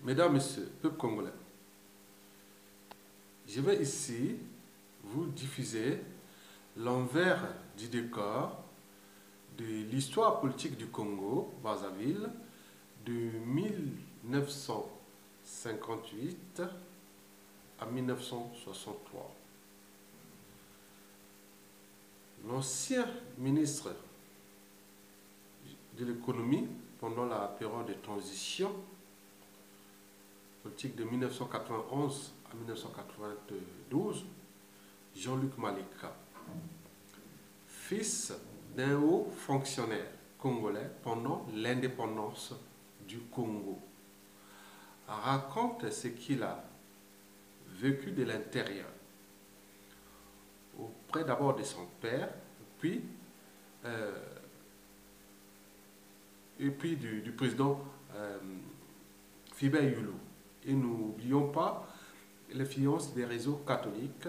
Mesdames, Messieurs, peuple congolais, je vais ici vous diffuser l'envers du décor de l'histoire politique du Congo, Brazzaville, de 1958 à 1963. L'ancien ministre de l'économie pendant la période de transition politique de 1991 à 1992, Jean-Luc Malika, fils d'un haut fonctionnaire congolais pendant l'indépendance du Congo, raconte ce qu'il a vécu de l'intérieur, auprès d'abord de son père, puis du président Philbert Yulu. Et n'oublions pas l'influence des réseaux catholiques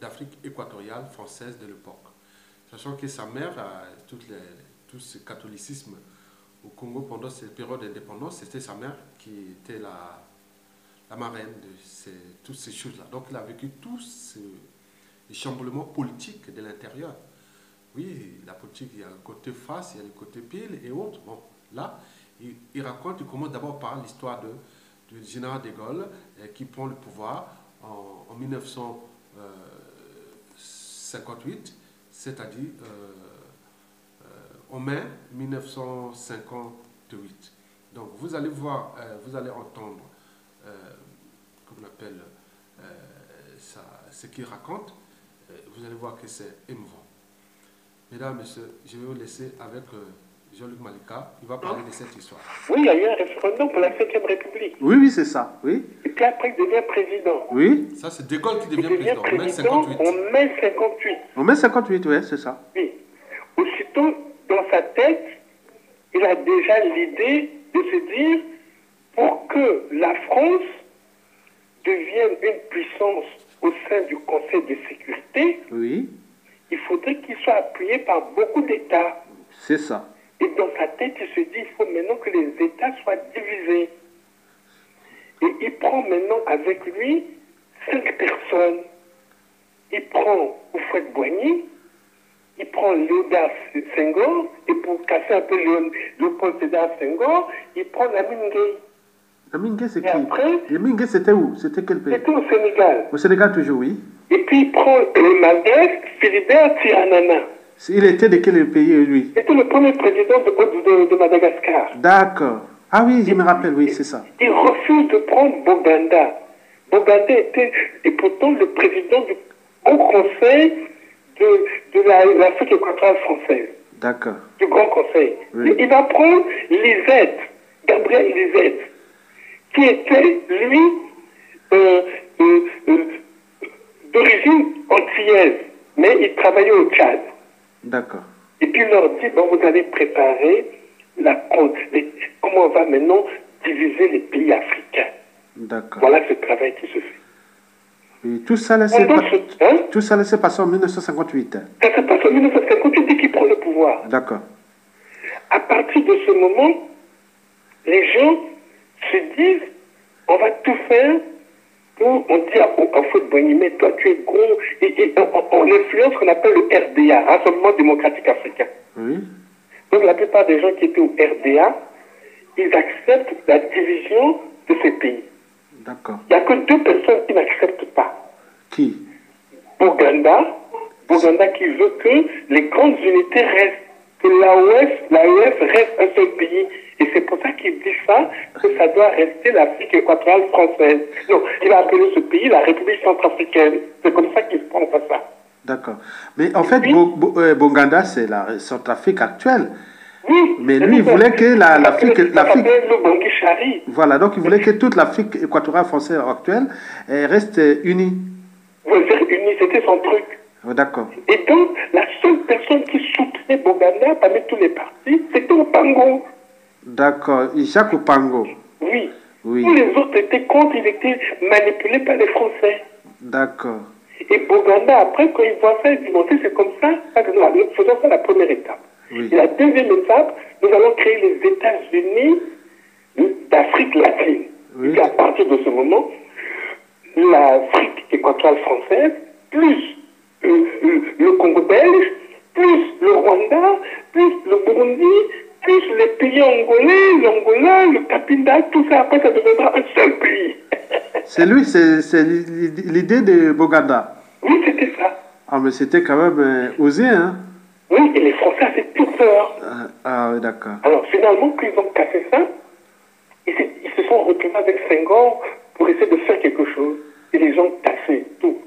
d'Afrique équatoriale française de l'époque. Sachant que sa mère, tout ce catholicisme au Congo pendant cette période d'indépendance, c'était sa mère qui était la marraine de toutes ces choses-là. Donc il a vécu tous les chamboulements politiques de l'intérieur. Oui, la politique, il y a le côté face, il y a le côté pile et autres. Bon, là, il raconte, il commence d'abord par l'histoire du général de Gaulle qui prend le pouvoir en 1958, c'est-à-dire en mai 1958. Donc vous allez voir, vous allez entendre, comme on appelle, ce qu'il raconte, vous allez voir que c'est émouvant. Mesdames, Messieurs, je vais vous laisser avec Jean-Luc Malika, il va parler de cette histoire. Oui, il y a eu un référendum pour la 5e République. Oui, oui, c'est ça, oui. Et puis après, il devient président. Oui. Ça, c'est De Gaulle qui devient président, en mai 58. En mai 58. En mai 58, oui, c'est ça. Oui. Aussitôt, dans sa tête, il a déjà l'idée de se dire, pour que la France devienne une puissance au sein du Conseil de sécurité, Oui. il faudrait qu'il soit appuyé par beaucoup d'États. C'est ça. Et dans sa tête, il se dit, il faut maintenant que les États soient divisés. Et il prend maintenant avec lui 5 personnes. Il prend Houphouët-Boigny, il prend Léopold Senghor, et pour casser un peu Léopold Sédar Senghor, il prend Lamine Gueye. Lamine Gueye, c'est Et qui? après, Lamine Gueye, c'était où? C'était quel pays? c'était au Sénégal. Au Sénégal, toujours, oui. Et puis il prend le Malgache, Philibert Tsiranana. Il était de quel pays, lui? C'était le premier président de Madagascar. D'accord. Ah oui, je me rappelle, oui, c'est ça. Il refuse de prendre Boganda. Boganda était et pourtant le président du Haut Conseil de l'Afrique équatoriale française. D'accord. Du Grand Conseil. Oui. Il va prendre Lisette, Gabriel Lisette, qui était, lui, d'origine antillaise, mais il travaillait au Tchad. D'accord. Et puis il leur dit, bon, vous allez préparer comment on va maintenant diviser les pays africains. D'accord. Voilà ce travail qui se fait. Oui, tout ça, là, c'est tout ça, là, c'est passé en 1958. Ça se passe en 1958 dès qu'il prend le pouvoir. D'accord. À partir de ce moment, les gens se disent, on va tout faire pour, on dit à Houphouët-Boigny, mais toi tu es gros, et on influence ce qu'on appelle le RDA, Rassemblement démocratique africain. Oui. Donc la plupart des gens qui étaient au RDA, ils acceptent la division de ces pays. D'accord. Il n'y a que 2 personnes qui n'acceptent pas. Qui? Boganda qui veut que les grandes unités restent, que l'AOF reste un seul pays. Et c'est pour ça qu'il dit ça, que ça doit rester l'Afrique équatoriale française. Non, il a appelé ce pays la République centrafricaine. C'est comme ça qu'il pense à ça. D'accord. Mais en fait, Boganda, c'est la Centrafrique actuelle. Oui. Mais lui, il voulait que l'Afrique... le Bangui Chari. Voilà, donc il voulait que toute l'Afrique équatoriale française actuelle reste unie. Oui, unie, c'était son truc. Oh, d'accord. Et donc, la seule personne qui soutenait Boganda parmi tous les partis, c'était Opango. D'accord. Jacques Opango. Oui. Oui. Tous les autres étaient contre, ils étaient manipulés par les Français. D'accord. Et Boganda, après, quand il voit ça, il dit, bon, c'est comme ça, nous faisons ça la première étape. Oui. Et la deuxième étape, nous allons créer les États-Unis l'Afrique latine. Oui. Et à partir de ce moment, l'Afrique équatoriale française, plus le Congo belge, plus le Rwanda, plus le Burundi, plus les pays angolais, l'Angola, le Capinda, tout ça, après ça deviendra un seul pays. C'est lui, c'est l'idée de Boganda. Oui, c'était ça. Ah, mais c'était quand même osé, hein? Oui, et les Français avaient tout peur. Ah, oui, d'accord. Alors finalement, quand ils ont cassé ça, ils se sont retrouvés avec Senghor pour essayer de faire quelque chose. Et les gens cassaient tout.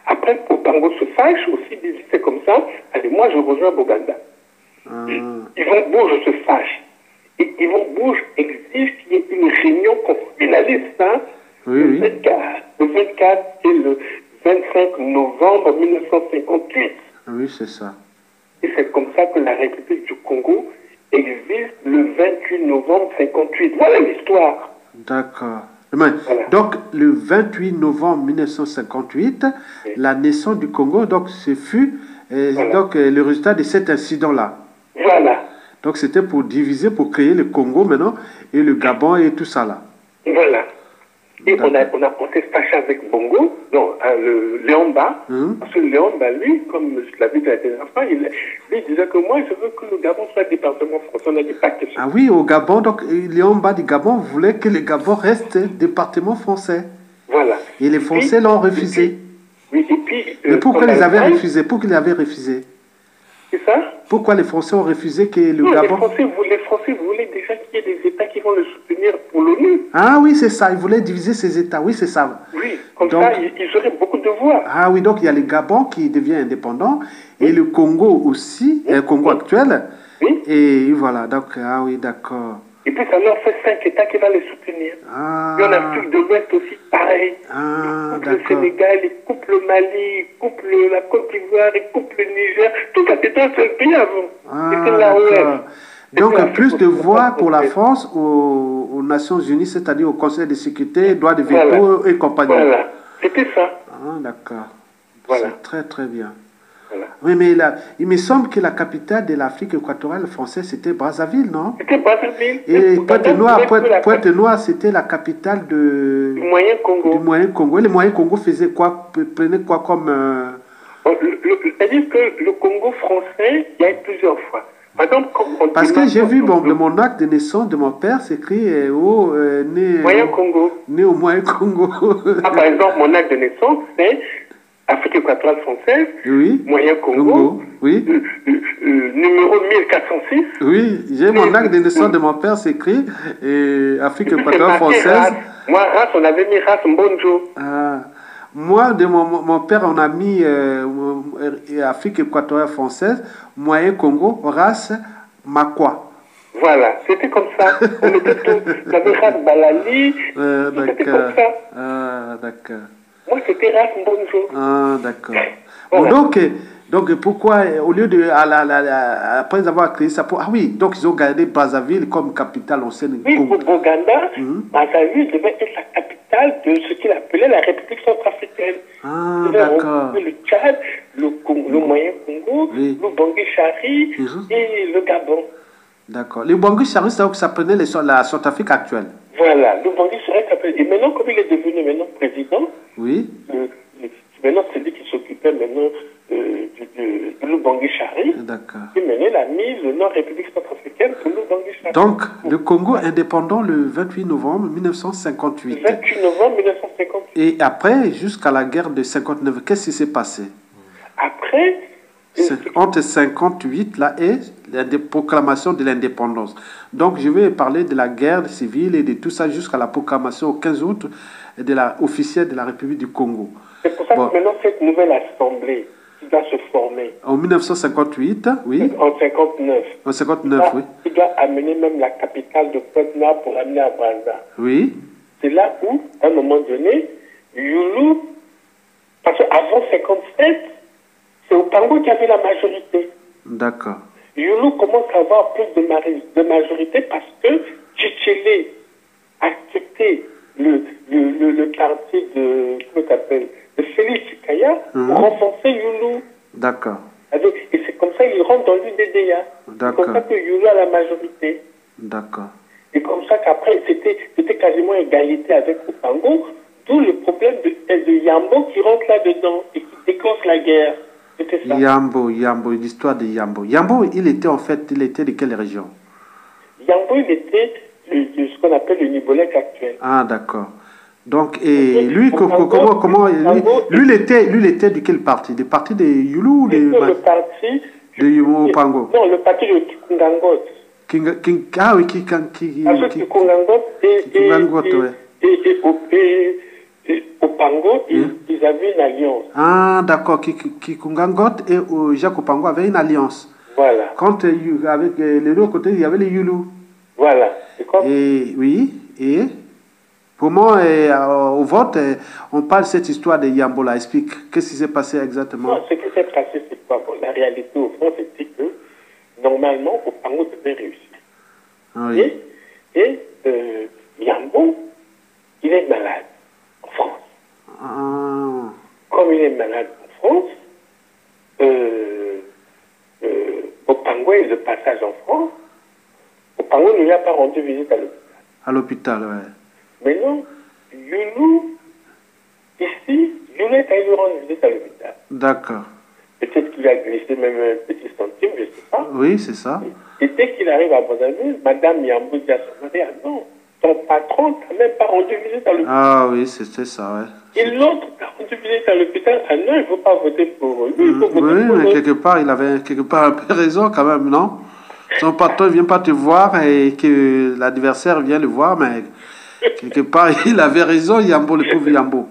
Après, Opango se fâche aussi, dit c'est comme ça, allez, moi je rejoins Boganda. Yvon Bouge se fâche. Et Yvon Bouge exige qu'il y ait une réunion qu'on finalise ça Oui, le oui. 24 et le 25 novembre 1958. Oui, c'est ça. Et c'est comme ça que la République du Congo existe le 28 novembre 58. Voilà l'histoire. D'accord. Voilà. Donc, le 28 novembre 1958, oui, la naissance du Congo, donc, ce fut voilà, donc, le résultat de cet incident-là. Voilà. Donc, c'était pour diviser, pour créer le Congo maintenant, et le Gabon et tout ça là. Voilà. Et on s'est fâché avec Bongo, non, le Léomba, parce que Léomba, lui, comme je l'avais dit la dernière fois, lui disait que moi, je veux que le Gabon soit département français. On n'a dit pas question. Ah oui, au Gabon, donc Léomba du Gabon voulait que le Gabon reste département français. Voilà. Et les Français l'ont refusé. Oui, et puis... Mais pourquoi ils avaient refusé? Pourquoi ils avaient refusé? C'est ça? Pourquoi les Français ont refusé que le non, Gabon... Les Français voulaient déjà qu'il y ait des États qui vont le soutenir pour l'ONU. Ah oui, c'est ça. Ils voulaient diviser ces États. Oui, c'est ça. Oui, comme donc, ça, ils auraient beaucoup de voix. Ah oui, donc il y a le Gabon qui devient indépendant et le Congo aussi, le Congo actuel. Oui. Et voilà, donc, ah oui, d'accord. Et puis ça leur fait 5 États qui vont les soutenir. Ah. Il y en a Afrique de l'Ouest aussi, pareil. Ah, ils coupent le Sénégal, ils coupent le Mali, ils coupent la Côte d'Ivoire, ils coupent le Niger. Tout ça, c'était un seul pays avant. C'était la OM. Donc, plus de voix pour la France aux Nations Unies, c'est-à-dire au Conseil de sécurité, droit de veto et compagnie. Voilà, c'était ça. Ah, d'accord. Voilà. C'est très, très bien. Voilà. Oui, mais là, il me semble que la capitale de l'Afrique équatoriale française, c'était Brazzaville, non? C'était Brazzaville. Et Pointe-Noire, c'était la capitale du Moyen Congo. Du Moyen Congo. Et le Moyen Congo faisait quoi? Prenait quoi comme... C'est-à-dire que le Congo français, il y a eu plusieurs fois. Par exemple, parce que j'ai vu de mon acte de naissance de mon père, c'est écrit né Congo. Né au Moyen Congo. Par exemple, mon acte de naissance, c'est Afrique équatoriale française, oui. Moyen Congo, oui. Numéro 1406. Oui, j'ai mon acte de naissance de mon père, c'est écrit Afrique équatoriale française. Moi, race, on avait mis race Mbonjo. Moi, de mon père, on a mis Afrique équatoriale française, Moyen Congo, race Makwa. Voilà, c'était comme ça. On mettait tout. On avait race Balali. C'était comme ça. Ah, d'accord. Moi, c'était race Mbonjo. Ah, d'accord. Voilà. Bon, donc, pourquoi, au lieu de, après avoir créé ça, ah oui, donc ils ont gardé Brazzaville comme capitale en Sénégal. Oui, pour Boganda, Brazzaville devait être la capitale de ce qu'il appelait la République centrafricaine. Ah, d'accord. Le Tchad, le Moyen Congo, le Bangui-Chari et le Gabon. D'accord. Le Bangui-Chari, c'est là où ça prenait la Centrafrique actuelle. Voilà, le Bangui-Chari s'appelle. Et maintenant, comme il est devenu président, oui. Maintenant, c'est lui qui s'occupait maintenant de Lubangui-Chari. D'accord. Et maintenant, il a mis le nom République centrafricaine pour Lubangui-Chari. Donc, le Congo indépendant le 28 novembre 1958. Le 28 novembre 1958. Et après, jusqu'à la guerre de 59, qu'est-ce qui s'est passé? Après, entre 58 là, et la proclamation de l'indépendance. Donc, je vais parler de la guerre civile et de tout ça jusqu'à la proclamation au 15 août officielle de la République du Congo. C'est pour ça que maintenant, cette nouvelle assemblée qui va se former. En 1958, oui. En 59. En 59, oui. Il doit amener même la capitale de Pointe-Noire pour l'amener à Brazza. Oui. C'est là où, à un moment donné, Youlou, parce qu'avant 57, c'est Opango qui avait la majorité. D'accord. Youlou commence à avoir plus de majorité parce que Tchétchélé a accepté le quartier de, comment s'appelle, de Félix Chikaya pour renforcer Youlou. D'accord. Et c'est comme ça qu'il rentre dans l'UDDA. C'est comme ça que Youlou a la majorité. D'accord. Et comme ça qu'après, c'était quasiment égalité avec Opango, d'où le problème de Yambo qui rentre là-dedans et qui déclenche la guerre. C'était ça. Yambo, l'histoire de Yambo. Yambo, il était de quelle région? Yambo, il était de ce qu'on appelle le Nibolek actuel. Ah, d'accord. Donc, et lui, comment lui, il était de quel parti? Du parti de Youlou ou le parti de Opango? Non, le parti de Kikungangot. Ah oui, Kikungangot et Opango, ils avaient une alliance. Ah, d'accord. Kikungangot et Jacques Opango avaient une alliance. Voilà. Quand avec les deux côtés, il y avait les Youlou. Voilà. Et oui, et comment au vote, on parle de cette histoire de Yambola. Explique, qu'est-ce qui s'est passé exactement? Non, ce qui s'est passé, c'est quoi? Bon, la réalité, au fond, c'était que normalement, Opango devait réussir. Ah, oui. Et Yambo, il est malade en France. Ah. Comme il est malade en France, Opango est de passage en France. Opango ne lui a pas rendu visite à l'hôpital. À l'hôpital, oui. Mais non, Youlou, ici, Youlou est allé lui rendre visite à l'hôpital. D'accord. Peut-être qu'il a glissé même un petit centime, je ne sais pas. Oui, c'est ça. Et dès qu'il arrive à Brazzaville, Madame Yambo dit à son mari, ah non, ton patron t'a même pas rendu visite à l'hôpital. Ah oui, c'était ça, oui. Et l'autre t'a rendu visite à l'hôpital, ah non, il ne faut pas voter pour lui, il faut voter oui, pour mais lui. quelque part, il avait un peu raison quand même, non? Son patron ne vient pas te voir et que l'adversaire vient le voir, mais quelque part, il avait raison, Yambo, le pauvre Yambo.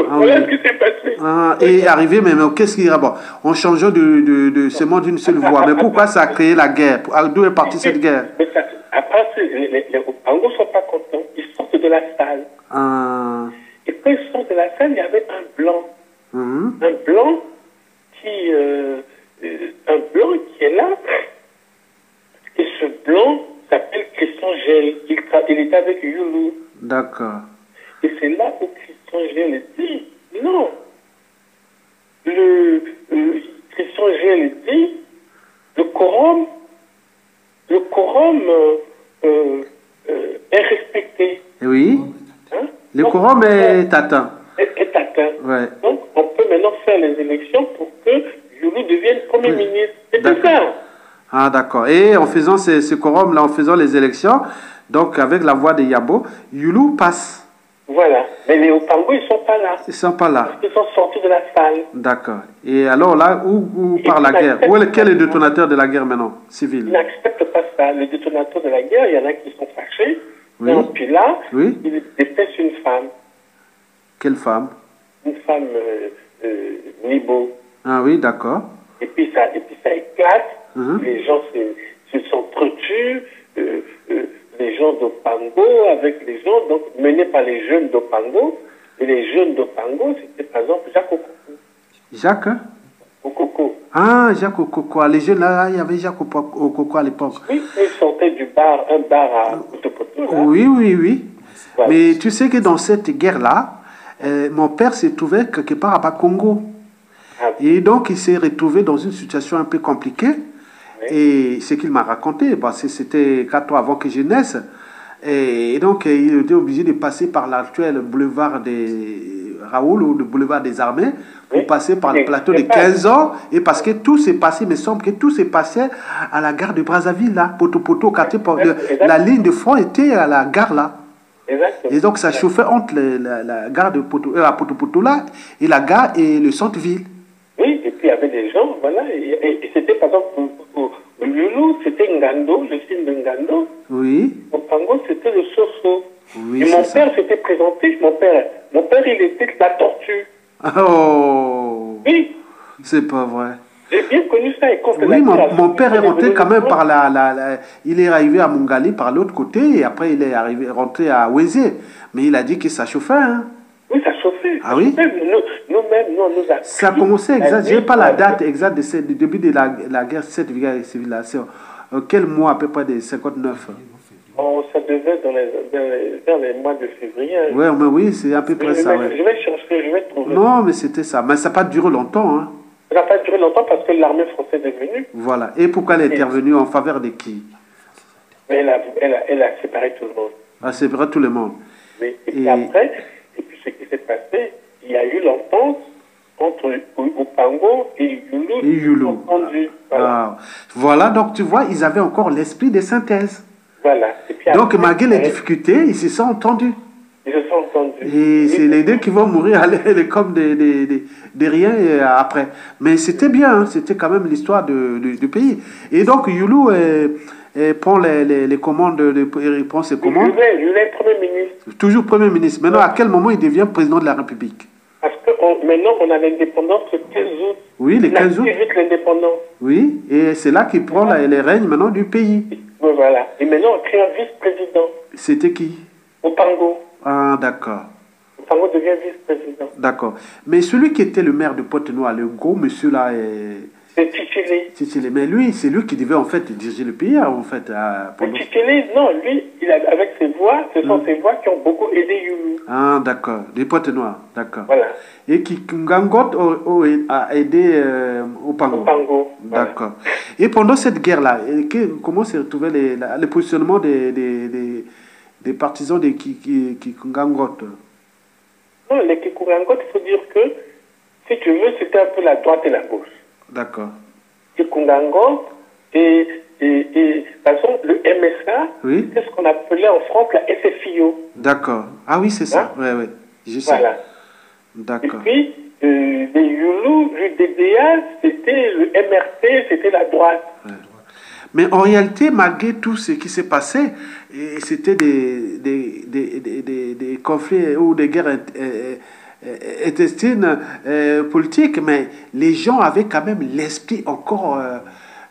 Voilà ce qui s'est passé. Ah, et arrivé, mais qu'est-ce qu'il y a? Bon, on changeait de seulement d'une seule voix. Mais pourquoi ça a créé la guerre? D'où est partie cette guerre? Mais ça, après, les Opango ne sont pas contents. Ils sortent de la salle. Ah. Et quand ils sortent de la salle, il y avait un blanc. Un blanc qui est là. Et ce blanc s'appelle Christian Gel. Il était avec Youlou. D'accord. Et c'est là où Christian Gel dit non. Christian Gel dit le quorum est respecté. Oui. Hein? Le quorum est atteint. Est atteint. Ouais. Donc on peut maintenant faire les élections pour que Youlou devienne Premier ministre. C'était ça. Ah, d'accord. Et en faisant ce quorum-là, en faisant les élections, donc avec la voix de Yambo, Youlou passe. Voilà. Mais les Opango, ils ne sont pas là. Ils ne sont pas là. Ils sont sortis de la salle. D'accord. Et alors là, où part la guerre? Quel est le détonateur de la guerre maintenant, civil? Ils n'acceptent pas ça. Le détonateur de la guerre, il y en a qui sont fâchés. Oui. Et puis là, Oui. ils détestent une femme. Quelle femme? Une femme Nibo. Ah oui, d'accord. Et puis ça éclate. Mhm. Les gens se s'entretuent. Les gens d'Opango avec les gens donc, menés par les jeunes d'Opango. Et les jeunes d'Opango, c'était par exemple Jacques Okoko. Jacques? Okoko. Ah, Jacques Okoko. Les jeunes là, il y avait Jacques Okoko à l'époque. Oui, ils sortaient du bar, un bar à Potopoto. Oui. Voilà. Mais tu sais que dans cette guerre-là, mon père s'est trouvé quelque part à Bakongo. Ah, Et donc, il s'est retrouvé dans une situation un peu compliquée. Et ce qu'il m'a raconté, c'était 4 ans avant que je naisse. Et donc, il était obligé de passer par l'actuel boulevard des Raoul ou le boulevard des Armées pour passer par le plateau de 15 ans. Et parce que tout s'est passé, il me semble que tout s'est passé à la gare de Brazzaville, là, Potopoto, la ligne de front était à la gare là. Exactement. Et donc, ça chauffait entre la gare de Potopoto là et la gare et le centre-ville. Oui, et puis il y avait des gens, voilà, et c'était par exemple, au Loulou, c'était Ngando, le film de Ngando. Oui. Au Pango, c'était le Soso. Oui, et mon père s'était présenté, mon père, il était la tortue. Oh. Oui. C'est pas vrai. J'ai bien connu ça. Et quand oui, mon père est rentré quand même par il est arrivé à Mongali par l'autre côté et après il est rentré à Ouézé. Mais il a dit que ça chauffait, hein. Oui, ça chauffait. Ah oui? Nous-mêmes, nous a... Ça a commencé exact. Je n'ai pas la date exacte du début de la guerre, cette guerre civile. Quel mois à peu près de 59? Oh, ça devait être vers les mois de février. Oui, mais oui, c'est à peu près ça. Ouais. Je vais chercher, je vais trouver. Non, mais c'était ça. Mais ça n'a pas duré longtemps. Hein. Ça n'a pas duré longtemps parce que l'armée française est venue. Voilà. Et pourquoi elle est intervenue en faveur de qui? Mais elle a séparé tout le monde. Ah, c'est vrai, tout le monde. Mais, et puis après, et puis ce qui s'est passé, il y a eu l'entente entre Opango et Yulu. Et Yulu. Voilà. Ah, voilà, donc tu vois, ils avaient encore l'esprit de synthèse. Voilà. Et puis donc après, malgré les difficultés, ils se sont entendus. Ils se sont entendus. Et c'est les deux qui vont mourir comme des riens après. Mais c'était bien, hein, c'était quand même l'histoire du pays. Et donc Yulu prend les commandes, il prend ses commandes. Yulu est Premier ministre. Toujours Premier ministre. Maintenant, à quel moment il devient président de la République? Parce que maintenant, on a l'indépendance le 15 août. Oui, le 15 août. L'indépendance. Oui, et c'est là qu'il prend les règnes maintenant du pays. Voilà. Et maintenant, on crée un vice-président. C'était qui? Opango. Ah, d'accord. Opango devient vice-président. D'accord. Mais celui qui était le maire de Pointe-Noire, le gros monsieur là, c'est Tchitchélé. Tchitchélé. Mais lui, c'est lui qui devait en fait diriger le pays, en fait. Tchitchélé, non, lui, avec ses voix, ce sont ses voix qui ont beaucoup aidé Yulu. Ah, d'accord. De Pointe-Noire, d'accord. Voilà. Et qui Ngangot a aidé Opango. Opango. D'accord. Voilà. Et pendant cette guerre-là, comment s'est retrouvé le positionnement des partisans de Kikungangot? Non, les Kikungangot, il faut dire que, si tu veux, c'était un peu la droite et la gauche. D'accord. Kikungangot et par exemple, le MSA, oui. C'est ce qu'on appelait en France la SFIO. D'accord. Ah oui, c'est ça. Oui, oui. Je sais. Voilà. D'accord. Et puis, les Yulu, le DDA, c'était le MRT, c'était la droite. Ouais. Mais en réalité, malgré tout ce qui s'est passé, c'était des conflits ou des guerres intestines politiques, mais les gens avaient quand même l'esprit encore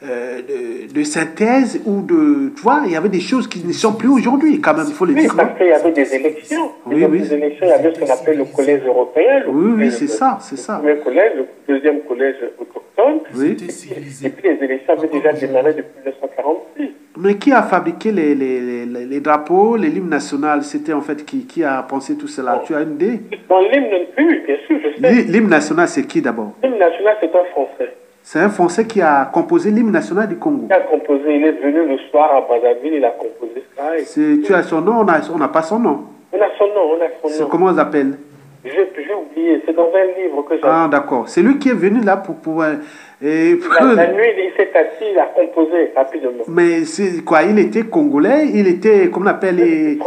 de synthèse ou de... Tu vois, il y avait des choses qui ne sont plus aujourd'hui, quand même, il faut le dire. Oui, parce qu'il y avait des élections. Oui, oui. Des élections, il y avait ce qu'on appelle le collège européen. Oui, c'est ça, c'est ça. Le premier collège, le deuxième collège autochtone. Oui. Et puis les élections avaient déjà démarré depuis 1946. Mais qui a fabriqué les drapeaux, les hymnes nationaux? C'était en fait qui a pensé tout cela? Tu as une idée? Dans l'hymne, oui, bien sûr, je sais. L'hymne national, c'est qui d'abord? L'hymne national, c'est un Français. C'est un Français qui a composé l'hymne national du Congo. Il a composé, il est venu le soir à Brazzaville, il a composé ça. Tu as son nom, on n'a pas son nom. On a son nom, Comment on l'appelle? J'ai oublié, c'est dans un livre que j'ai... Ah, d'accord. C'est lui qui est venu là pour pouvoir... La nuit, il s'est assis, il a composé rapidement. Mais c'est quoi? Il était congolais, il était, comment on appelle,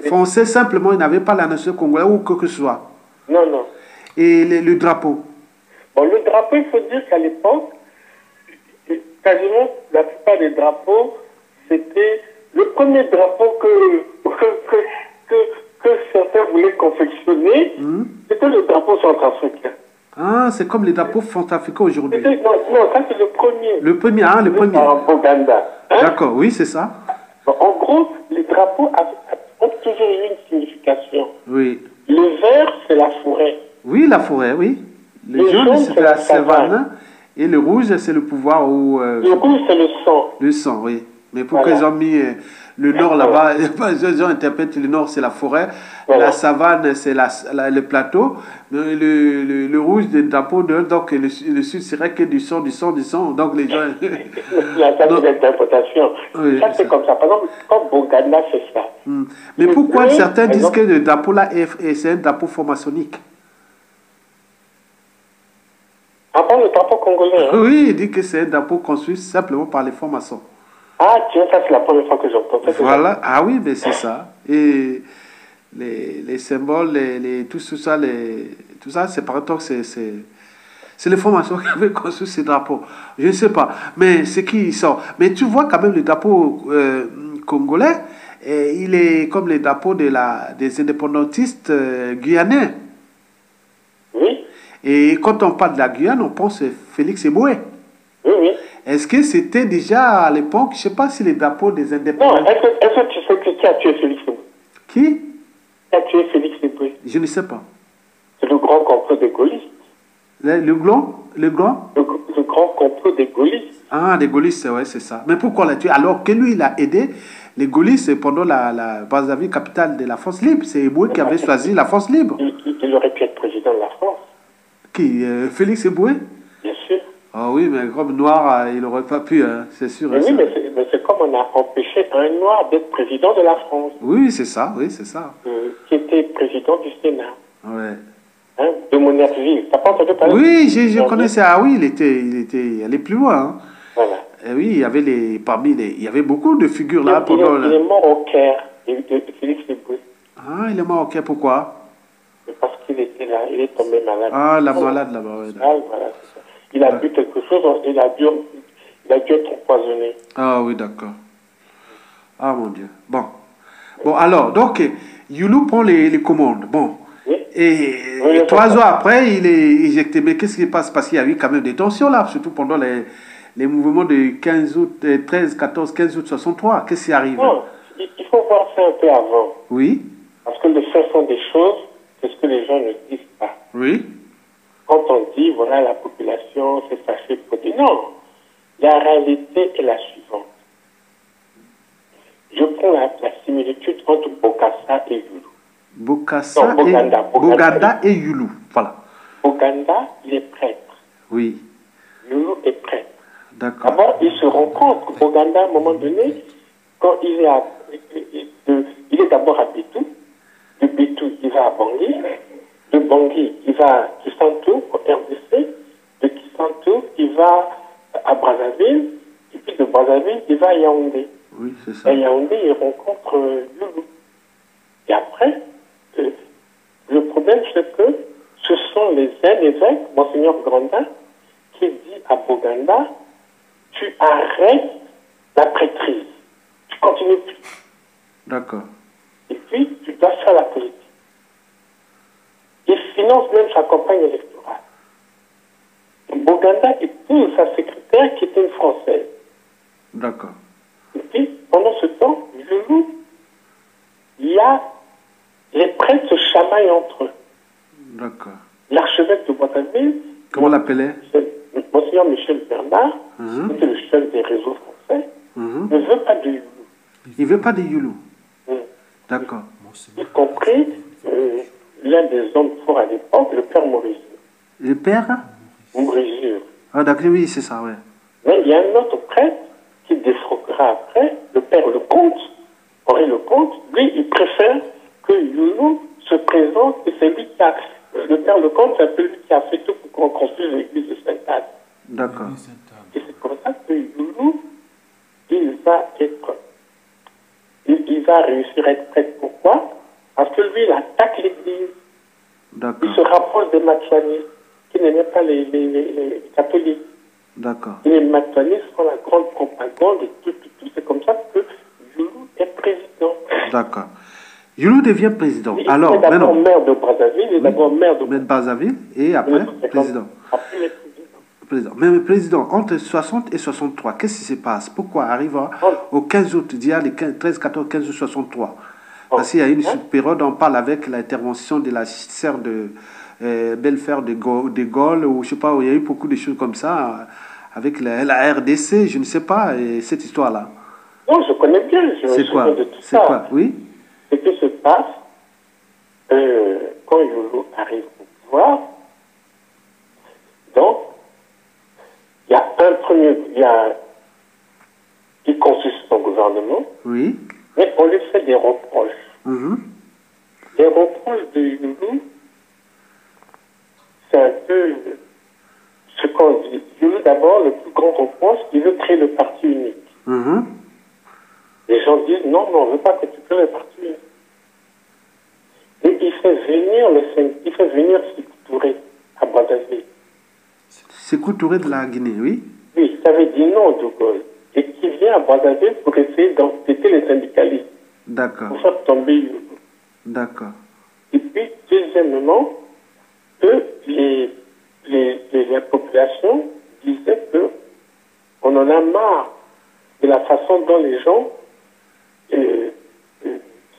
français simplement, il n'avait pas la nation congolaise ou quoi que ce soit. Non, non. Et le drapeau? Bon, le drapeau, il faut dire qu'à l'époque, quasiment la plupart des drapeaux, c'était le premier drapeau que certains voulaient confectionner, c'était le drapeau centrafricain. Ah, c'est comme les drapeaux centrafricains aujourd'hui. Non, ça c'est le premier. Le premier, le premier. Boganda. Hein? D'accord, oui, c'est ça. Bon, en gros, les drapeaux ont toujours eu une signification. Oui. Le vert, c'est la forêt. Oui, la forêt, oui. Le jaune, c'est la savane. Et le rouge, c'est le pouvoir ou... le rouge, c'est le sang. Le sang, oui. Mais pourquoi ils ont mis le nord là-bas? Les gens interprètent le nord, c'est la forêt. Voilà. La savane, c'est le plateau. Le rouge, des drapeaux, donc le sud serait que du sang, du sang, du sang. Donc les gens... La d'interprétation. Oui, ça, c'est comme ça. Par exemple, quand Boganda fait ça. Mais pourquoi certains disent que le drapeau là, c'est un drapeau formaçonnique? Ah bon, le drapeau congolais, hein? Oui, il dit que c'est un drapeau construit simplement par les francs-maçons. Ah tiens, ça c'est la première fois que j'entends ça. Voilà, ah oui, mais c'est ça. Et les symboles, tout ça, c'est par exemple, c'est les formations qui veulent construire ces drapeaux. Je ne sais pas, mais c'est qui ils sont. Mais tu vois quand même le drapeau congolais, il est comme les drapeaux des indépendantistes guyanais. Oui. Et quand on parle de la Guyane, on pense à Félix Éboué. Oui, oui. Est-ce que c'était déjà à l'époque, je ne sais pas si les drapeaux des indépendants... Non, est-ce que tu sais qui a tué Félix Éboué? Qui? Qui a tué Félix Éboué? Je ne sais pas. C'est le grand complot des gaullistes. Le grand complot des gaullistes. Ah, des gaullistes, ouais, c'est ça. Mais pourquoi l'a tué? Alors que lui, il a aidé les gaullistes pendant la Brazzaville, capitale de la France libre. C'est Éboué qui avait choisi la France libre. Il aurait pu être président de la France. Qui? Félix Éboué? Bien sûr. Ah oui, mais comme noir, il n'aurait pas pu, hein, c'est sûr. Mais oui, mais c'est comme on a empêché un noir d'être président de la France, Oui, c'est ça, oui, c'est ça. qui était président du Sénat, Ouais. hein, de Monerville. T'as pas entendu parler? Oui, je connaissais. Ah oui, il était allé plus loin, hein. Voilà. Et oui, il y avait il y avait beaucoup de figures là pendant Il est mort au Caire, Félix Leboué. Ah, il est mort, ok, pourquoi? Parce qu'il était là, il est tombé malade. Ah, la malade là-bas, ouais. Ah, voilà, c'est ça. Il a bu quelque chose, il a dû être empoisonné. Ah oui, d'accord. Ah mon Dieu. Bon. Bon, alors, donc, Youlou prend les commandes. Bon. Oui. Et Oui, 3 ans après, il est éjecté. Mais qu'est-ce qui se passe? Parce qu'il y a eu quand même des tensions là, surtout pendant les mouvements de 15 août, 13, 14, 15 août 63. Qu'est-ce qui arrive? Non, il faut voir ça un peu avant. Oui. Parce que le fait sont des choses, c'est ce que les gens ne disent pas. Oui. Quand on dit, voilà, la population s'est fâchée pour dire non, la réalité est la suivante. Je prends la similitude entre Bokassa et Youlou. Bokassa Non, Boganda et Youlou. Voilà. Boganda, il est prêtre. Oui. Youlou est prêtre. D'accord. D'abord, ils se rencontrent. Boganda, à un moment donné, quand il est d'abord à Bétou. De Bétou, il va à Bangui. De Bangui, il va à Kisantou, au RDC. De Kisantou, il va à Brazzaville. Et puis de Brazzaville, il va à Yaoundé. Oui, c'est ça. À Yaoundé, il rencontre Youlou. Et après, le problème, c'est que ce sont les évêques, Monseigneur Grandin, qui dit à Boganda, tu arrêtes la prêtrise. Tu continues plus. D'accord. Et puis, tu dois faire la politique. Il finance même sa campagne électorale. Boganda épouse sa secrétaire qui était une Française. D'accord. Et puis, pendant ce temps, Youlou, les prêtres se chamaillent entre eux. D'accord. L'archevêque de Brazzaville, Comment on l'appelait? Monseigneur Michel Bernard, qui était le chef des réseaux français, ne veut pas de Youlou. Il veut pas de Youlou. D'accord. Y compris l'un des hommes forts à l'époque, le père Maurice. Le père? Maurice. Ah d'accord, oui, c'est ça, ouais. Mais il y a un autre prêtre qui défroquera après, le père Lecomte, Henri Lecomte. Lui, il préfère que Youlou se présente, et c'est lui qui a... Le père Lecomte, c'est un peu lui qui a fait tout pour qu'on construise l'église de Sainte-Anne. D'accord. Et c'est comme ça que Youlou, il va réussir à être prêtre. Pourquoi? Parce que lui, il attaque l'église. D'accord. Il se rapproche des maçonnistes, qui n'aimaient pas les catholiques. D'accord. Les maçonnistes font la grande propagande et tout. C'est comme ça que Youlou est président. D'accord. Youlou devient président. Il Alors, est d'abord maintenant, maire de Brazzaville, il est d'abord maire de Brazzaville et après président. Après, il est président. Président. Mais président, entre 60 et 63, qu'est-ce qui se passe? Pourquoi arrive au 15 août, il y a les 13, 14, 15 août 63? Parce qu'il y a une période, on parle avec l'intervention de la sœur de Belle-Fère de Gaulle, ou je sais pas, où il y a eu beaucoup de choses comme ça, avec la RDC, je ne sais pas, et cette histoire-là. Non, je connais bien, je me C'est quoi? souviens de tout C'est ça. quoi? Oui? Ce qui se passe, quand Youlou arrive au pouvoir, donc, il y a il consulte son gouvernement, Oui. mais on lui fait des reproches. Les reproches de Youlou, c'est un peu ce qu'on dit. Youlou, d'abord, le plus grand reproche, il veut créer le parti unique. Les gens disent, non, on ne veut pas que tu crées le parti unique. Et il fait venir Sékou Touré à Brazzaville. Sékou Touré de la Guinée, oui. Oui, ça avait dit non de Gaulle. Et qui vient à Brazzaville pour essayer d'embêter les syndicalistes. D'accord. Pour faire tomber Youlou. D'accord. Et puis, deuxièmement, la population disait que on en a marre de la façon dont les gens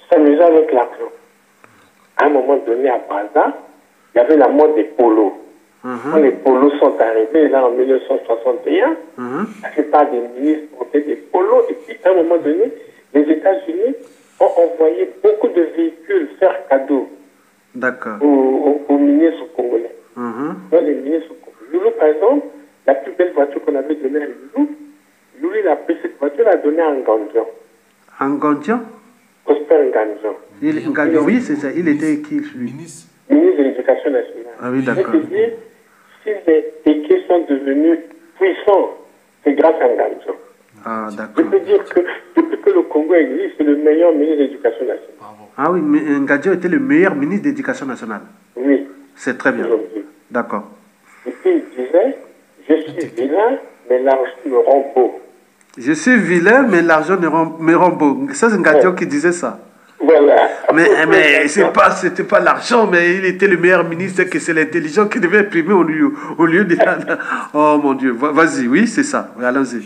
s'amusaient avec l'argent. À un moment donné, à Brazza, il y avait la mode des polos. Quand les polos sont arrivés, là, en 1961, la plupart des ministres portaient des polos. Et puis, à un moment donné, les États-Unis ont envoyé beaucoup de véhicules faire cadeau aux ministres congolais. Les ministres congolais. Youlou, par exemple, la plus belle voiture qu'on avait donnée à Youlou, il a pris cette voiture, il a donné à Ngandian. Ngandian? Prosper Ngandian. Ngandian, oui, c'est ça. Il était qui, lui? Ministre. Ministre de l'Éducation nationale. Ah oui, d'accord. C'est-à-dire, si les équipes sont devenus puissants, c'est grâce à Ngandian. Ah, Je d'accord. peux dire que depuis que le Congo existe, c'est le meilleur ministre de l'Éducation nationale. Bravo. Ah oui, mais Ngandian était le meilleur ministre d'éducation nationale. Oui, C'est très bien. aujourd'hui. D'accord. Et puis il disait, je suis vilain, mais l'argent me rend beau. Je suis vilain, mais l'argent me rend beau. Ça, c'est Ngandian qui disait ça. Voilà. Mais c'était pas l'argent, mais il était le meilleur ministre, que c'est l'intelligence qui devait primer au lieu de Oh mon Dieu, vas-y, oui, c'est ça. Oui, allons-y.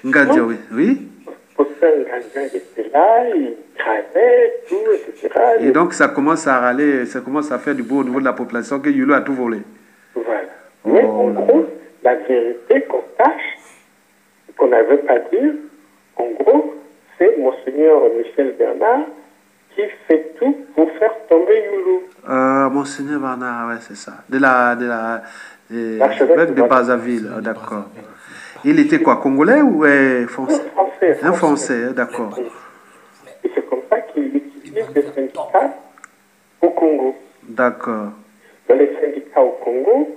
Ngandian, oui. Oui. Prosper Ngandian était là, il crânait, tout, etc. Et donc, ça commence à râler, ça commence à faire du beau au niveau de la population que Yulu a tout volé. Voilà. Mais en gros, la vérité qu'on cache, qu'on n'avait pas dit, en gros, c'est Monseigneur Michel Bernard qui fait tout pour faire tomber Youlou. Monseigneur Bernard, ouais, c'est ça. L'archevêque de Brazzaville, d'accord. Il était quoi, congolais ou français? Un français, d'accord. Et c'est comme ça qu'il utilise les syndicats au Congo. D'accord. Dans les syndicats au Congo,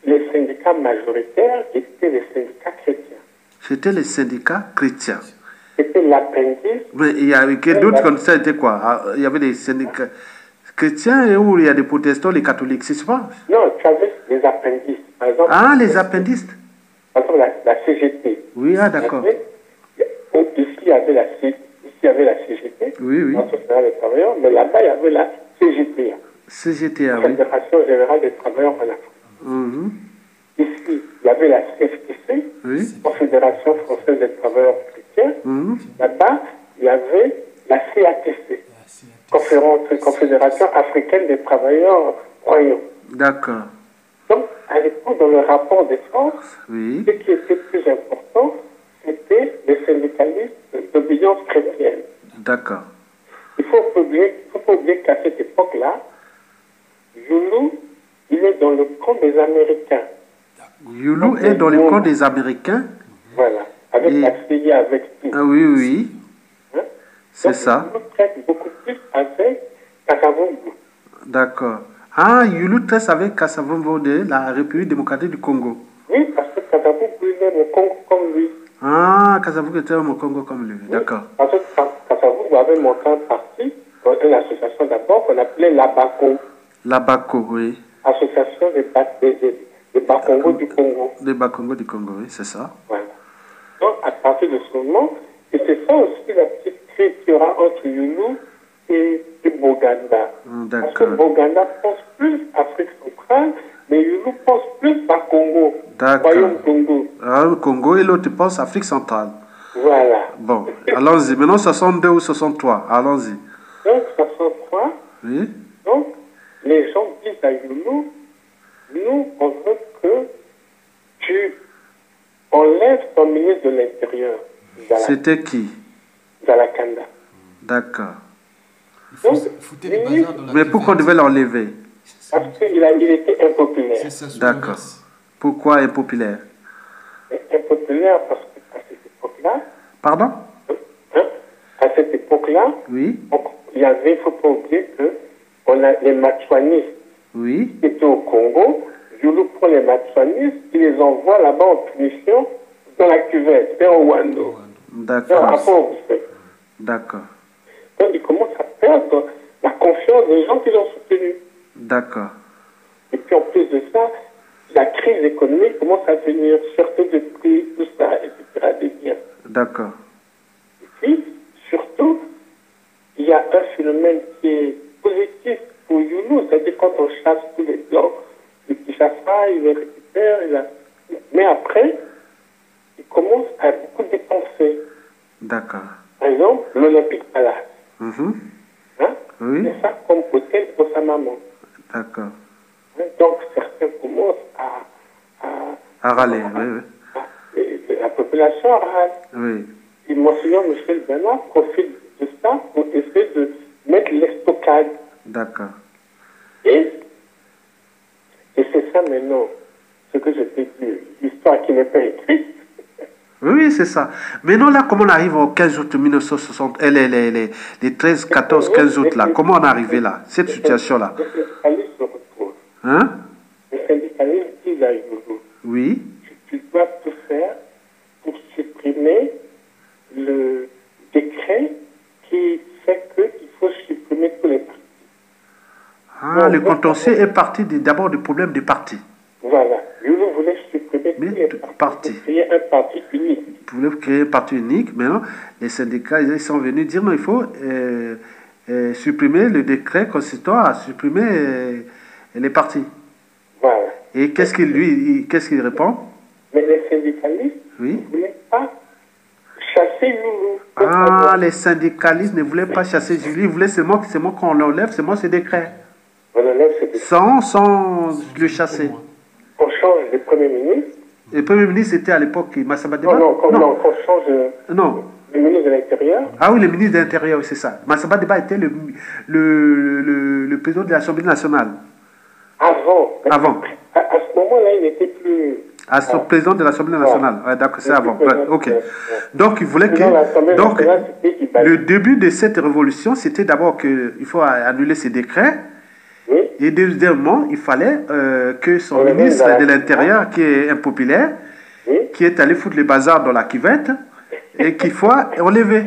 les syndicats majoritaires étaient les syndicats chrétiens. C'était les syndicats chrétiens. C'était l'appendice. Mais il y avait d'autres comme ça, c'était quoi? Il y avait des syndicats chrétiens et où il y a des protestants, les catholiques, c'est ça? Non, tu avais les appendices. Par exemple, Les appendistes? par exemple, la CGT. Oui, d'accord. Ici, il y avait la CGT, Oui, oui. l'Association générale des travailleurs, mais là-bas, il y avait la CGTA, CGTA, la oui. Fédération générale des travailleurs en Afrique. Mhm. Ici, il y avait la CFTC, Oui. Confédération française des travailleurs chrétiens. Mhm. Là-bas, il y avait la CATC, Confédération africaine des travailleurs croyants. D'accord. Donc, à l'époque, dans le rapport des forces, Oui. ce qui était plus important, c'était les syndicalistes d'obédience chrétienne. D'accord. Il ne faut pas oublier qu'à cette époque-là, Youlou, il est dans le camp des Américains. Youlou est dans le camp des Américains. Voilà, avec la CIA, avec tout. Ah oui, oui. Hein? C'est Donc, ça. Youlou traite beaucoup plus avec Kassavongo. D'accord. Youlou traite avec Kassavongo de la République démocratique du Congo. Oui, parce que Kassavongo, il est au Congo comme lui. Kassavongo était au Congo comme lui. D'accord. Parce que Kassavongo avait monté un parti, une association d'abord qu'on appelait l'ABACO. L'Abaco, oui. Association des Bakongo du Congo. Des Bakongo du Congo, oui, c'est ça. Voilà. Donc, à partir de ce moment, et c'est ça aussi la petite crise qu'il y aura entre Youlou et Boganda. Parce que D'accord. Boganda pense plus Afrique centrale, mais Youlou pense plus à Congo. D'accord. Royaume Congo. Le Congo et l'autre pense Afrique centrale. Voilà. Bon, allons-y. Maintenant, 62 ou 63. Allons-y. Donc, 63, Oui. donc, les gens disent à Youlou, nous, on veut que tu enlèves ton ministre de l'Intérieur, C'était qui? Zalakanda. D'accord. Donc, Foutez les bazars dans la Mais pourquoi on devait l'enlever? parce qu'il était impopulaire. C'est ça, D'accord. Pourquoi impopulaire? Impopulaire parce qu'à cette époque-là, Pardon? à cette époque-là, Oui. il y avait, il ne faut pas oublier que on a les Matswanistes Oui. qui étaient au Congo. Youlou prend les Matswanistes, il les envoie là-bas en punition dans la cuvette, vers Rwando. D'accord. D'accord. Donc il commence à perdre la confiance des gens qui l'ont soutenu. D'accord. Et puis en plus de ça, la crise économique commence à venir, surtout de prix, tout ça, etc., des biens. D'accord. Et puis, surtout, il y a un phénomène qui est positif pour Youlou, c'est-à-dire quand on chasse tous les blancs, le Kinshasa, il les récupère, mais après, il commence à beaucoup dépenser. D'accord. Par exemple, l'Olympique Palace. Mhm. Hein? Oui. C'est ça comme hôtel pour sa maman. D'accord. Hein? Donc certains commencent À râler, oui, et la population râle. oui. Et Monseigneur Michel Bernard profite de ça pour essayer de mettre l'estocade. D'accord. Et c'est ça maintenant, ce que je t'ai dit, l'histoire qui n'est pas écrite. Oui, oui, c'est ça. Maintenant, là, comment on arrive au 15 août 1960, les 13, 14, 15 août, là, comment on est arrivé là, cette situation-là? Les syndicalistes se retrouvent. Hein? Les syndicalistes disent à Youlou, Oui. tu dois tout faire pour supprimer le décret qui fait qu'il faut supprimer tous les partis. Ah, le contentieux est parti d'abord du problème des partis. Voilà. Youlou voulait supprimer tous les partis pour créer un parti unique. Ils voulaient créer un parti unique. Maintenant, les syndicats ils sont venus dire non, il faut supprimer le décret consistant à supprimer les partis. Voilà. Et qu'est-ce qu'il répond? Mais les syndicalistes Oui. ne voulaient pas chasser Youlou. Ah, les syndicalistes ne voulaient pas chasser Julie, ils voulaient seulement qu'on l'enlève, seulement ce décret. On enlève ce décret. Sans le chasser. On change le Premier ministre. Le Premier ministre était à l'époque Massamba Deba? Non, qu'on change Non. le ministre de l'Intérieur. Ah oui, le ministre de l'Intérieur, c'est ça. Massamba Deba était le président de l'Assemblée nationale. Avant. Avant. À ce moment-là, il n'était plus... Son président de l'Assemblée nationale. Ouais, d'accord, c'est avant. Ouais, ok. Donc, il voulait que... Donc, le début de cette révolution, c'était d'abord qu'il faut annuler ces décrets. Oui. Et deuxièmement, il fallait que son ministre de l'Intérieur, qui est impopulaire, oui, qui est allé foutre les bazars dans la cuvette, et qu'il faut enlever.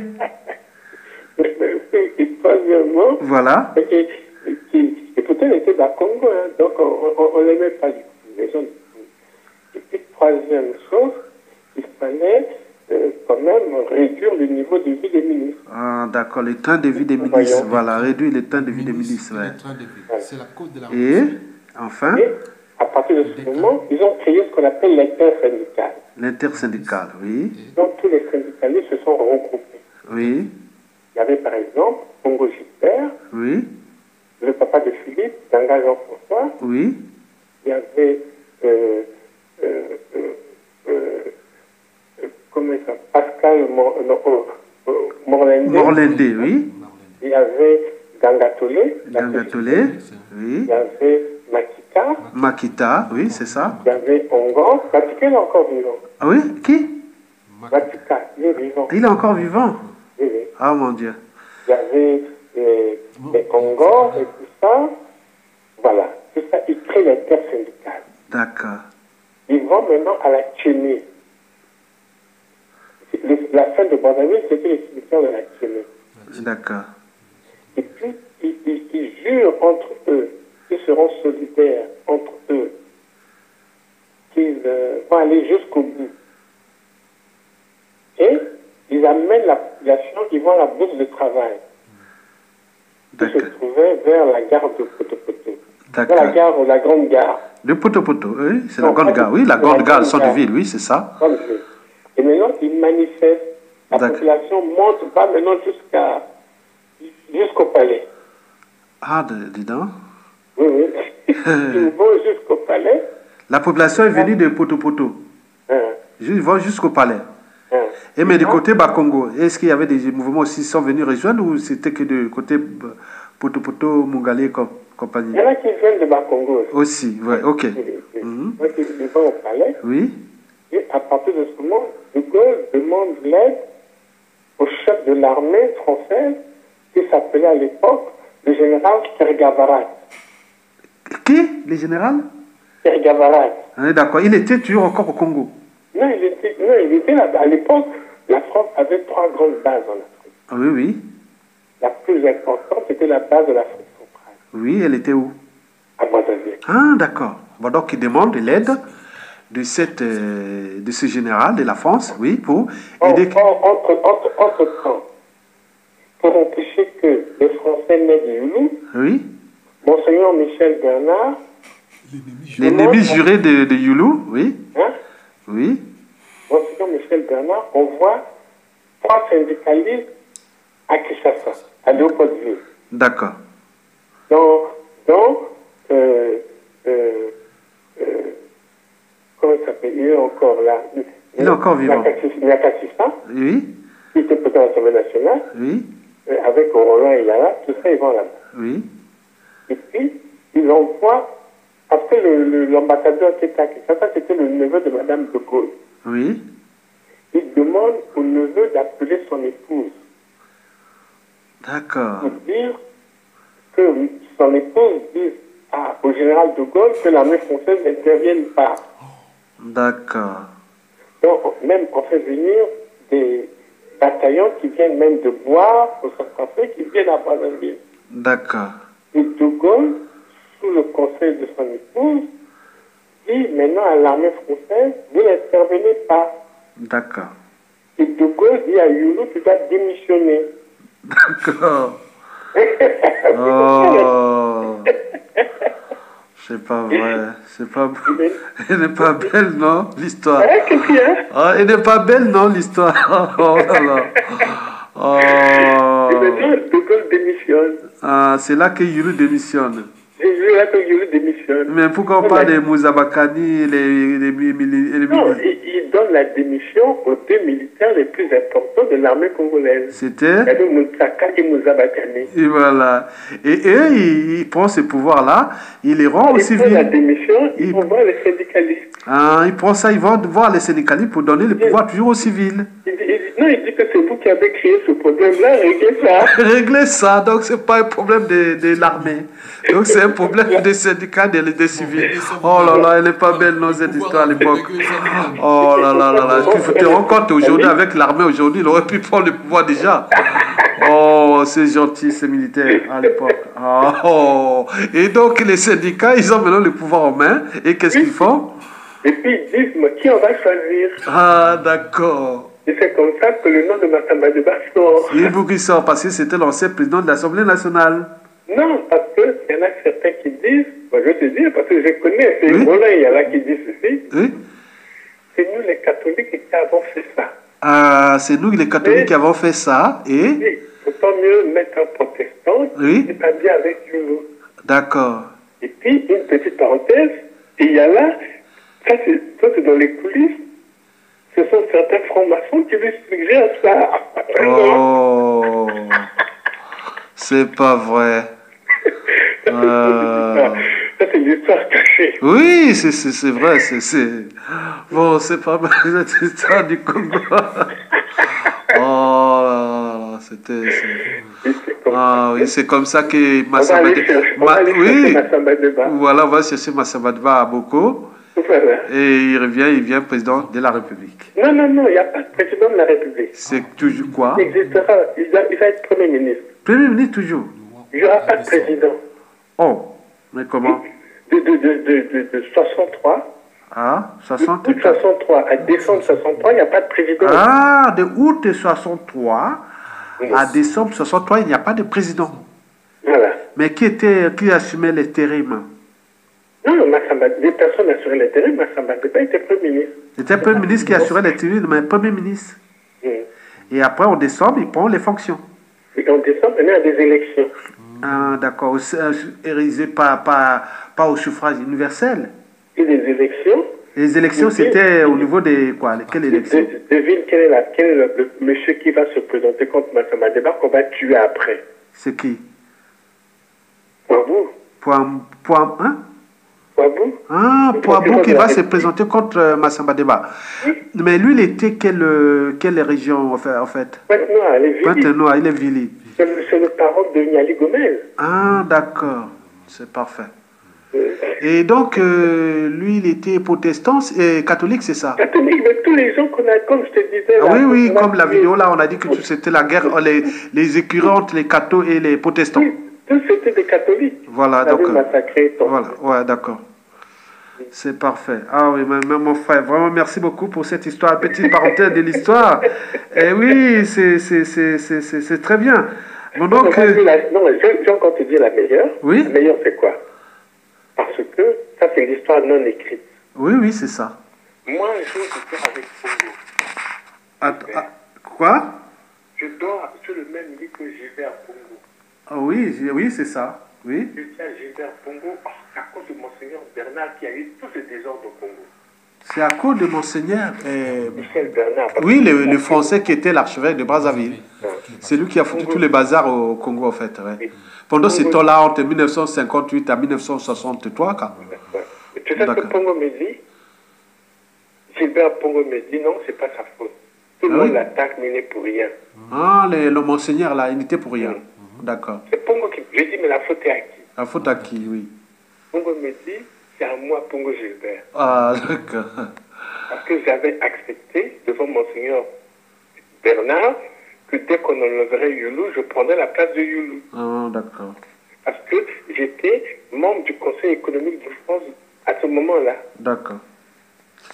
Et troisièmement, Voilà. Et pourtant, il était dans Congo, hein, donc on ne l'aimait pas du tout. Les gens. Et puis, troisième chose, il fallait quand même réduire le niveau de vie des ministres. Ah, d'accord, le train de vie des ministres. Voilà, réduire le train de vie des ministres. Ouais. C'est la cause de la Et, révolution. enfin, Et à partir de ce moment, ils ont créé ce qu'on appelle l'intersyndical. l'intersyndical, oui. Donc, tous les syndicalistes se sont regroupés. Oui, Il y avait par exemple Congo Gilbert, oui, le papa de Philippe, Danga Jean-François. oui, Il y avait comment il s'appelle, Pascal Morlendé. Morlendé, oui. Il y avait Gangatolé. Gangatolé, Il oui. y avait Makita. Makita, oui, c'est ça. Il y avait Ongan. Makita, il est encore vivant. Ah oui, qui? Makita, il est vivant. Il est encore vivant. Oui, oui. Ah mon Dieu. Il y avait les Ongan et tout ça. Voilà. Tout ça, ils créent l'intersyndical. D'accord. Ils vont maintenant à la Tchénie. La fin de Brazzaville, c'était les syndicats de la Tchénie. D'accord. Et puis, ils jurent entre eux, qu'ils seront solidaires entre eux, qu'ils vont aller jusqu'au bout. Et ils amènent la population, ils vont à la bourse de travail, qui se trouvait vers la gare de Potopoto. Vers la gare ou la grande gare. De Potopoto, oui, c'est la grande gare. Oui, la grande gare, le centre de ville, oui, c'est ça. Et maintenant, ils manifestent. La population monte pas maintenant jusqu'au palais. Ah, dis donc. Oui, oui. Ils vont jusqu'au palais. La population est venue de Potopoto. Ils vont jusqu'au palais. Et mais du côté Bakongo, est-ce qu'il y avait des mouvements aussi qui sont venus rejoindre ou c'était que du côté Potopoto, Mungale et compagnie? Il y en a qui viennent de Bakongo aussi. Oui, ok. Donc ils vont au palais. Oui. Et à partir de ce moment, De Gaulle demande l'aide au chef de l'armée française qui s'appelait à l'époque le général Kergavarat. Qui? Le général Kergavarat. Ah, d'accord. Il était toujours encore au Congo. Non, il était là. À l'époque, la France avait 3 grandes bases en Afrique. Ah, oui, oui. La plus importante, c'était la base de l'Afrique centrale. Oui, elle était où? À Brazzaville. Ah, d'accord. Bon, donc il demande l'aide de ce général de la France, oui, pour aider... Entre-temps, pour empêcher que les Français n'aient du loup, oui. Monseigneur Michel Bernard... L'ennemi juré de Youlou, oui. Hein? Oui. Monseigneur Michel Bernard envoie 3 syndicalistes à Kinshasa, à Léopoldville. D'accord. Comment il s'appelle? Il est encore là. Il est encore vivant. Nyakasissa, oui. qui était président de l'Assemblée nationale, oui. avec Roland et Yala, tout ça, ils vont là-bas. Oui. Et puis, ils envoient, après l'ambassadeur qui était à Kinshasa, c'était le neveu de Madame de Gaulle. Oui. Il demande au neveu d'appeler son épouse D'accord. pour dire que son épouse dise au général de Gaulle que l'armée française n'intervienne pas. D'accord. Donc, même on fait venir des bataillons qui viennent même de boire au Centrafrique, qui viennent à Brazzaville. D'accord. Et de Gaulle, sous le conseil de son épouse, dit maintenant à l'armée française, vous n'intervenez pas. D'accord. Et de Gaulle dit à Youlou, tu dois démissionner. D'accord. Oh. C'est pas vrai. C'est pas... Elle n'est pas belle, non, l'histoire? Qu'est-ce qu'il y a? Ah, elle n'est pas belle, non, l'histoire? Oh là là. Et Oh. maintenant, de Gaulle démissionne. Ah, c'est là que Yuru démissionne. J'ai vu là que Youlou démissionne. Mais pourquoi on Non, parle mais- de Mouzabakani et les Non, il donne la démission aux deux militaires les plus importants de l'armée congolaise. C'était... Yadou Moussaka et Mouzabakane. Et voilà. Et eux, il prend ces pouvoirs-là, il les rend aux Il prend la civils. démission, Il- ils vont voir les syndicalistes. Ah, il prend ça, il va voir les syndicalistes pour donner le pouvoir toujours aux civils. Il dit que c'est vous qui avez créé ce problème-là, réglez ça. Régler ça, donc c'est pas un problème de l'armée. Donc c'est un problème des syndicats, des civils. Oh là là, elle n'est pas belle, non, cette histoire à l'époque. Oh là là là là. Tu te rends compte aujourd'hui, avec l'armée aujourd'hui, il aurait pu prendre le pouvoir déjà. Oh, c'est gentil, ces militaires à l'époque. Oh. Et donc les syndicats, ils ont maintenant le pouvoir en main. Et qu'est-ce qu'ils font? Et puis ils disent, mais qui on va choisir? Ah, d'accord. Et c'est comme ça que le nom de Massamba Deba sort. Et vous qui sort, parce que c'était l'ancien président de l'Assemblée nationale. Non, parce qu'il y en a certains qui disent, moi je te dis, parce que je connais, c'est Oui. Roland, il y en a qui disent ceci, Oui? c'est nous les catholiques qui avons fait ça. Ah, c'est nous les catholiques Oui. qui avons fait ça. Et Oui, autant mieux mettre un protestant Oui. qui est bien avec Youlou. d'accord. Et puis, une petite parenthèse, il y a là, ça c'est dans les coulisses, ce sont certains francs-maçons qui lui suggèrent ça. Oh, c'est pas vrai. Ça, c'est l'histoire cachée. Oui, c'est vrai. Bon, c'est pas mal cette histoire du Congo. Oh là là, c'était. Et c'est comme Ah oui, c'est comme ça que on va Massamba aller chercher, on va aller chercher oui, Massamba Deba. voilà, on va chercher Massamba Deba à Boko Voilà. et il vient président de la République. Non, il n'y a pas de président de la République. C'est toujours quoi? Il existera, il va être Premier ministre. Premier ministre toujours. Il n'y aura pas de président. Oh, mais comment? De 63, Ah, août 64. 63 à décembre 63, il n'y a pas de président. Ah, de août 63 à décembre 63, il n'y a pas de président. Voilà. Mais qui assumait l'intérim? Non, des personnes assuraient l'intérim, Massamba Deba était Premier ministre. C'était un premier ministre qui assurait l'intérim, mais premier ministre. Et après, en décembre, il prend les fonctions. Et en décembre, il y a des élections. Ah, d'accord. Érigé pas au suffrage universel. Et les élections. Les élections, c'était au niveau des quoi? Quelle élection? Devine quel est le monsieur qui va se présenter contre Massamba Deba qu'on va tuer après. C'est qui? Poibou. Hein? Poibou. Ah, Poibou qui va se présenter contre Massamba Deba. Mais lui, il était quelle région en fait? Pointe-Noire, elle est Vili. Pointe-Noire, il est Vili. C'est le parent de Niali Gomez. Ah, d'accord. C'est parfait. Et donc, lui, il était protestant et catholique, c'est ça? Catholique, mais tous les gens qu'on a, comme je te disais... Ah, là, oui, on a comme la tué. vidéo là, on a dit que c'était la guerre, les écureuils entre les cathos et les protestants. Oui, tous c'était des catholiques. Voilà, On avait donc. massacré ton- Voilà, ouais, d'accord. C'est parfait. Ah oui, mon frère, vraiment merci beaucoup pour cette histoire, petite parenthèse de l'histoire. Et oui, c'est très bien. Bon, donc, Non, je vais encore te dire la meilleure. Oui. La meilleure, c'est quoi? Parce que ça, c'est l'histoire non écrite. oui, c'est ça. Moi, un jour, je dors avec Congo. Quoi? Je dors sur le même lit que Gilbert Pongo. Ah oui, c'est ça. Oui. Je dis à Gilbert Pongo, c'est à cause de Monseigneur Bernard qui a eu tous ces désordres au Congo. C'est à cause de Monseigneur. Michel Bernard. parce Oui, que- le Français qui était l'archevêque de Brazzaville. C'est lui qui a foutu tous les bazars au Congo, en fait. Ouais. Pendant ce temps-là, entre 1958 à 1963, quand même. Ouais. Tu sais ce que D'accord. Pongo me dit? Gilbert Pongo me dit non, c'est pas sa faute. Tout le Ah monde oui. l'attaque, mais il n'est pour rien. Ah, le monseigneur là, il n'était pour rien. D'accord. C'est Pongo qui... Je dis, mais la faute est à qui? La faute à qui, oui. Pongo me dit, c'est à moi, Pongo Gilbert. Ah, d'accord. Parce que j'avais accepté devant Monseigneur Bernard que dès qu'on enlèverait Youlou, je prendrais la place de Youlou. Ah, d'accord. Parce que j'étais membre du Conseil économique de France à ce moment-là. D'accord.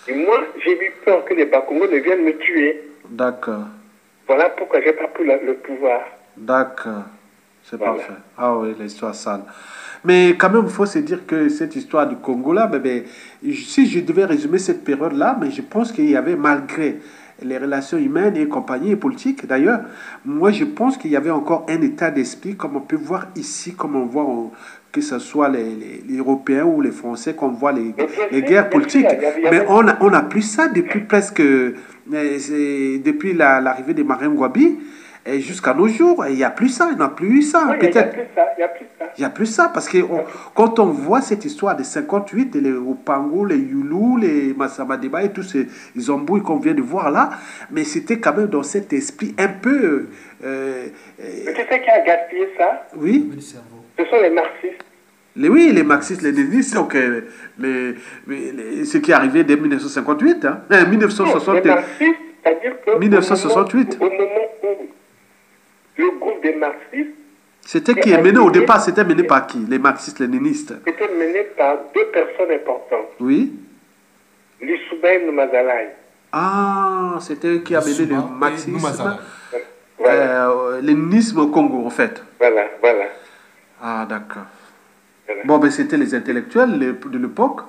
Et moi, j'ai eu peur que les Bakongos ne viennent me tuer. D'accord. Voilà pourquoi j'ai pas pris le pouvoir. D'accord. C'est Voilà. parfait. Ah oui, l'histoire sale. Mais quand même, il faut se dire que cette histoire du Congo-là, si je devais résumer cette période-là, mais je pense qu'il y avait, malgré les relations humaines et compagnie et politiques, d'ailleurs, moi je pense qu'il y avait encore un état d'esprit, comme on peut voir ici, comme on voit, que ce soit les Européens ou les Français, qu'on voit les guerres politiques. Mais on a plus ça depuis presque, depuis l'arrivée des marins Ngouabi. Et jusqu'à nos jours, il n'y a plus ça, il n'y a plus eu ça. Oui, il n'y a Peut-être. plus ça, il n'y a plus ça. Il n'y a plus ça, parce que quand on voit cette histoire de 58, les Opango, les Youlou, les Massamadeba et tous ces embrouilles qu'on vient de voir là, mais c'était quand même dans cet esprit un peu... Mais tu sais qui a gaspillé ça? oui, Le cerveau. Ce sont les marxistes. oui, les marxistes, les léninistes, donc ce qui est arrivé dès 1958, hein, Non, 1960, les marxistes, c'est-à-dire que 1968. au moment où le groupe des marxistes C'était qui est mené au départ, c'était mené par qui? Les marxistes, les léninistes. était mené par deux personnes importantes, Oui. Lissouba et Noumazalaï. Ah, c'était eux qui a mené le Souba et marxisme. Noumazala. Voilà, Léninisme au Congo, en fait. voilà, voilà. Ah, d'accord. Voilà. Bon, ben c'était les intellectuels de l'époque.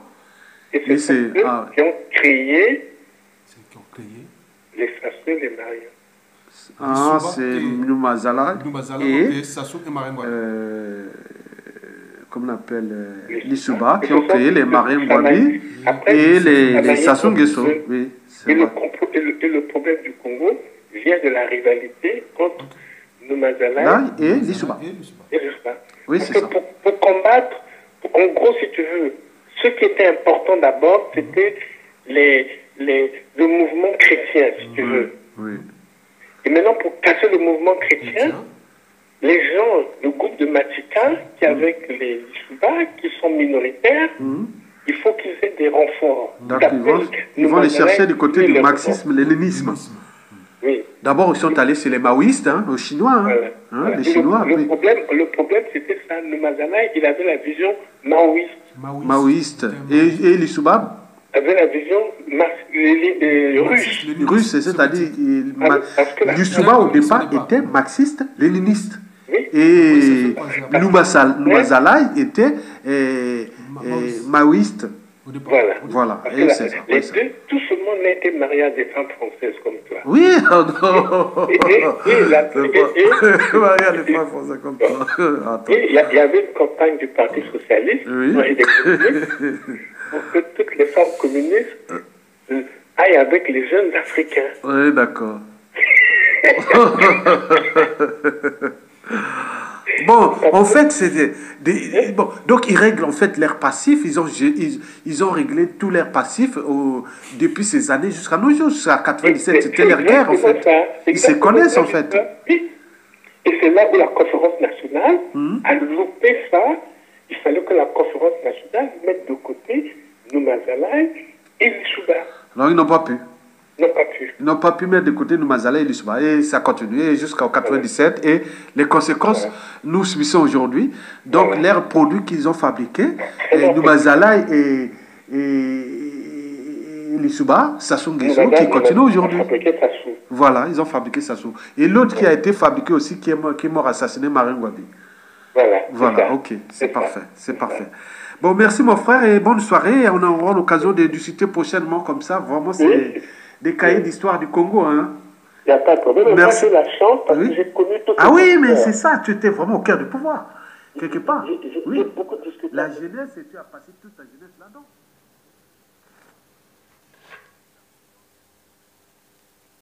Et Mais c'est c'est- eux ah. qui ont créé C'est eux qui ont créé. les stations des mariés. Ah, Souba c'est et- Noumazala Noumazala et, et Sassou et Maremba. comment on appelle, Lissouba, Et qui ont ce créé sont- les marins ça m'a- Ngouabi Après, et ça les m'a- Sassou Nguesso. Et Oui, c'est le, vrai. et le problème du Congo vient de la rivalité entre Noumazala Là, et Lissouba. Et Lissouba. et Lissouba. Oui, Parce c'est que ça. pour combattre, en gros, si tu veux, ce qui était important d'abord, c'était le mouvement chrétien, si tu veux. Oui. Et maintenant, pour casser le mouvement chrétien, Chrétien. les gens, le groupe de Matika, qui est avec les Lissouba, qui sont minoritaires, il faut qu'ils aient des renforts. Donc, Ça ils peut- vont les Noumazala, chercher du côté lui, du les marxisme, léninisme. Léninisme. Oui. D'abord, ils sont allés chez les maoïstes, hein, aux Chinois. Hein, Voilà. hein, Voilà. les Et Chinois, le oui. problème, c'était ça. Le Mazana, il avait la vision maoïste. Maoïstes. C'était Et Lissouba, Avait la vision russe. marxiste, léniniste, russe, c'est-à-dire Parce que la- Lissouba au Au départ départ. était marxiste, léniniste. Oui. Et Oui, Noumazala était maoïste. Au départ. Voilà. Voilà. Parce Et que c'est ça, les oui, ça. deux, tout ce monde a été marié à des femmes françaises comme toi. Oui, oh non. Et la- Maria, les femmes font ça comme toi. Attends. Et il y avait une campagne du Parti Socialiste Oui. et des communistes pour que toutes les femmes communistes aillent avec les jeunes Africains. Oui, d'accord. Bon, en fait, c'est bon, donc ils règlent en fait l'air passif. Ils ont réglé tout l'air passif depuis ces années jusqu'à nos jours, jusqu'à 97. C'était leur guerre en fait. Ils se connaissent en fait. Oui. Et c'est là où la conférence nationale a loupé ça. Il fallait que la conférence nationale mette de côté Noumazala et Lissouba. Non, ils n'ont pas pu. N'ont pas pu. Ils n'ont pas pu mettre de côté Noumazala et Lissouba. Et ça continue jusqu'en 97. Et les conséquences, nous subissons aujourd'hui. Donc, Voilà. leurs produits qu'ils ont fabriqués, Très Noumazala et Lissouba, Sassou Nguesso, qui continuent aujourd'hui. Voilà, ils ont fabriqué Sassou. Et l'autre qui a été fabriqué aussi, qui est mort assassiné, Marine Ngouabi. Voilà, ok, c'est parfait, c'est parfait. Bon, merci mon frère et bonne soirée. On aura l'occasion de discuter prochainement comme ça. Vraiment, c'est des cahiers d'histoire du Congo. Hein. Il n'y a pas de problème. Merci. Moi, j'ai la chance parce Oui. que j'ai connu tout. Ah oui, mais c'est ça, tu étais vraiment au cœur du pouvoir, quelque part. J'ai Oui. beaucoup discuté. La jeunesse, et tu as passé toute ta jeunesse là-dedans.